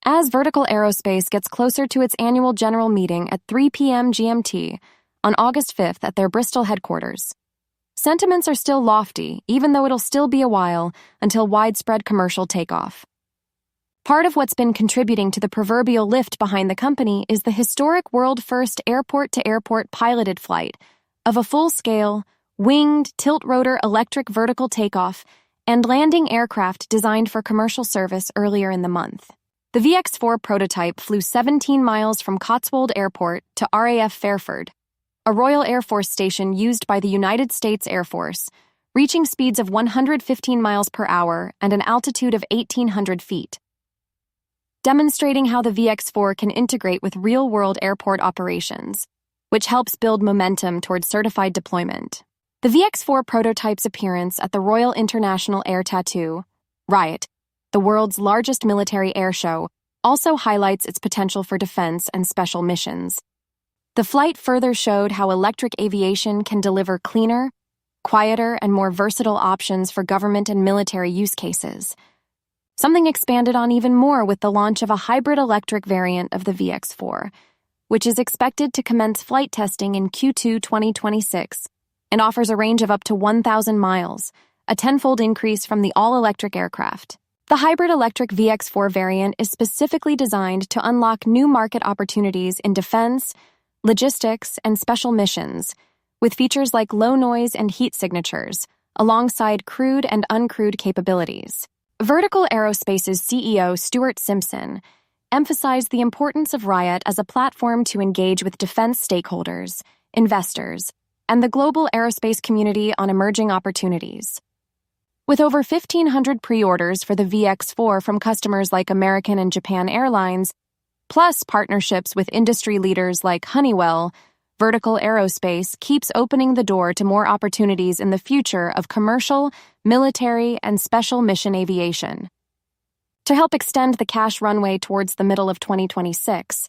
As Vertical Aerospace gets closer to its annual general meeting at 3 p.m. GMT on August 5th at their Bristol headquarters. Sentiments are still lofty, even though it'll still be a while until widespread commercial takeoff. Part of what's been contributing to the proverbial lift behind the company is the historic world-first airport-to-airport piloted flight of a full-scale, winged, tilt-rotor electric vertical takeoff and landing aircraft designed for commercial service earlier in the month. The VX4 prototype flew 17 miles from Cotswold Airport to RAF Fairford, a Royal Air Force station used by the United States Air Force, reaching speeds of 115 miles per hour and an altitude of 1,800 feet. Demonstrating how the VX4 can integrate with real-world airport operations, which helps build momentum toward certified deployment. The VX4 prototype's appearance at the Royal International Air Tattoo, RIAT, the world's largest military air show, also highlights its potential for defense and special missions. The flight further showed how electric aviation can deliver cleaner, quieter, and more versatile options for government and military use cases. Something expanded on even more with the launch of a hybrid electric variant of the VX4, which is expected to commence flight testing in Q2 2026 and offers a range of up to 1,000 miles, a tenfold increase from the all-electric aircraft. The hybrid electric VX4 variant is specifically designed to unlock new market opportunities in defense, logistics, and special missions, with features like low noise and heat signatures, alongside crewed and uncrewed capabilities. Vertical Aerospace's CEO Stuart Simpson emphasized the importance of RIAT as a platform to engage with defense stakeholders, investors, and the global aerospace community on emerging opportunities. With over 1,500 pre-orders for the VX4 from customers like American and Japan Airlines, plus partnerships with industry leaders like Honeywell, Vertical Aerospace keeps opening the door to more opportunities in the future of commercial, military, and special mission aviation. To help extend the cash runway towards the middle of 2026,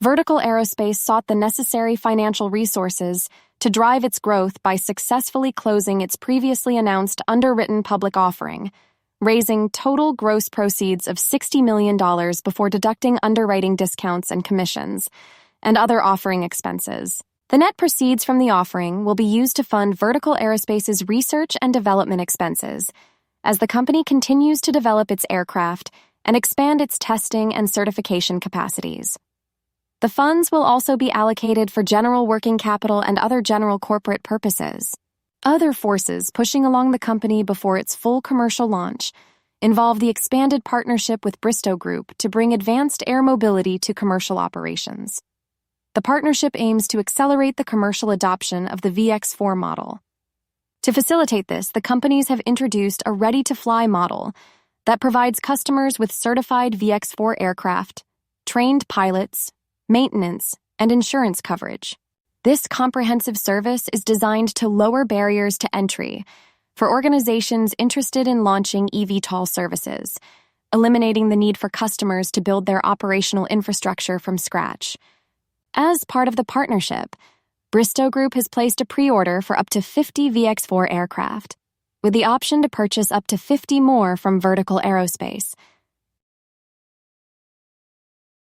Vertical Aerospace sought the necessary financial resources to drive its growth by successfully closing its previously announced underwritten public offering, raising total gross proceeds of $60 million before deducting underwriting discounts and commissions, and other offering expenses. The net proceeds from the offering will be used to fund Vertical Aerospace's research and development expenses, as the company continues to develop its aircraft and expand its testing and certification capacities. The funds will also be allocated for general working capital and other general corporate purposes. Other forces pushing along the company before its full commercial launch involve the expanded partnership with Bristow Group to bring advanced air mobility to commercial operations. The partnership aims to accelerate the commercial adoption of the VX4 model. To facilitate this, the companies have introduced a ready-to-fly model that provides customers with certified VX4 aircraft, trained pilots, maintenance, and insurance coverage. This comprehensive service is designed to lower barriers to entry for organizations interested in launching EVTL services, eliminating the need for customers to build their operational infrastructure from scratch. As part of the partnership, Bristow Group has placed a pre-order for up to 50 VX4 aircraft, with the option to purchase up to 50 more from Vertical Aerospace,